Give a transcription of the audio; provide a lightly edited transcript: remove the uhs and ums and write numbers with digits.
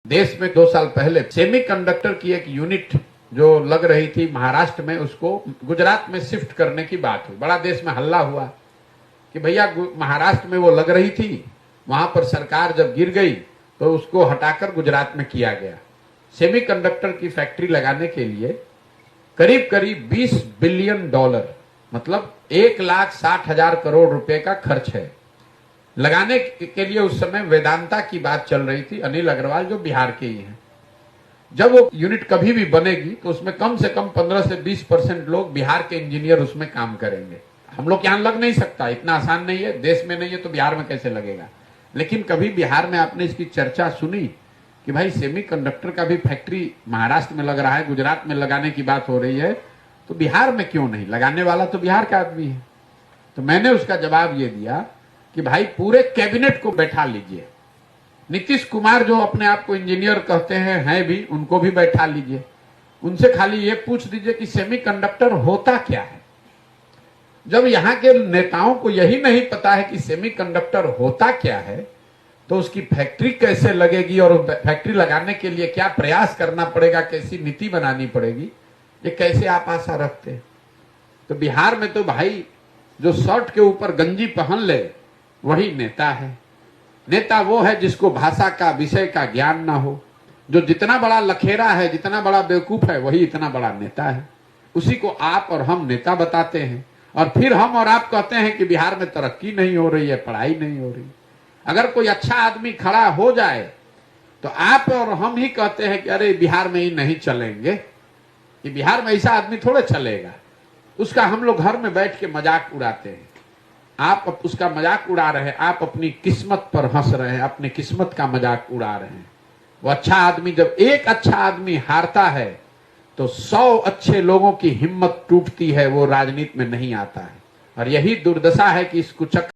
देश में 2 साल पहले सेमीकंडक्टर की एक यूनिट जो लग रही थी महाराष्ट्र में, उसको गुजरात में शिफ्ट करने की बात हुई। बड़ा देश में हल्ला हुआ कि भैया महाराष्ट्र में वो लग रही थी, वहां पर सरकार जब गिर गई तो उसको हटाकर गुजरात में किया गया। सेमीकंडक्टर की फैक्ट्री लगाने के लिए करीब करीब $20 बिलियन, मतलब 1,60,000 करोड़ रुपए का खर्च है। लगाने के लिए उस समय वेदांता की बात चल रही थी, अनिल अग्रवाल जो बिहार के ही हैं। जब वो यूनिट कभी भी बनेगी तो उसमें कम से कम 15 से 20% लोग बिहार के इंजीनियर उसमें काम करेंगे। हम लोग यहां लग नहीं सकता, इतना आसान नहीं है, देश में नहीं है तो बिहार में कैसे लगेगा। लेकिन कभी बिहार में आपने इसकी चर्चा सुनी कि भाई सेमीकंडक्टर का भी फैक्ट्री महाराष्ट्र में लग रहा है, गुजरात में लगाने की बात हो रही है, तो बिहार में क्यों नहीं? लगाने वाला तो बिहार का आदमी है। तो मैंने उसका जवाब ये दिया कि भाई पूरे कैबिनेट को बैठा लीजिए। नीतीश कुमार जो अपने आप को इंजीनियर कहते हैं भी, उनको भी बैठा लीजिए। उनसे खाली ये पूछ दीजिए कि सेमीकंडक्टर होता क्या है। जब यहाँ के नेताओं को यही नहीं पता है कि सेमीकंडक्टर होता क्या है, तो उसकी फैक्ट्री कैसे लगेगी और फैक्ट्री लगाने के लिए क्या प्रयास करना पड़ेगा, कैसी नीति बनानी पड़ेगी, ये कैसे आप आशा रखते हैं? तो बिहार में तो भाई जो शर्ट के ऊपर गंजी पहन ले वही नेता है। नेता वो है जिसको भाषा का, विषय का ज्ञान ना हो। जो जितना बड़ा लखेरा है, जितना बड़ा बेवकूफ है, वही इतना बड़ा नेता है। उसी को आप और हम नेता बताते हैं, और फिर हम और आप कहते हैं कि बिहार में तरक्की नहीं हो रही है, पढ़ाई नहीं हो रही। अगर कोई अच्छा आदमी खड़ा हो जाए तो आप और हम ही कहते हैं कि अरे बिहार में ही नहीं चलेंगे, कि बिहार में ऐसा आदमी थोड़े चलेगा। उसका हम लोग घर में बैठ के मजाक उड़ाते हैं। आप उसका मजाक उड़ा रहे हैं, आप अपनी किस्मत पर हंस रहे हैं, अपनी किस्मत का मजाक उड़ा रहे हैं। वो अच्छा आदमी, जब एक अच्छा आदमी हारता है तो 100 अच्छे लोगों की हिम्मत टूटती है, वो राजनीति में नहीं आता है। और यही दुर्दशा है कि इस कुचक्र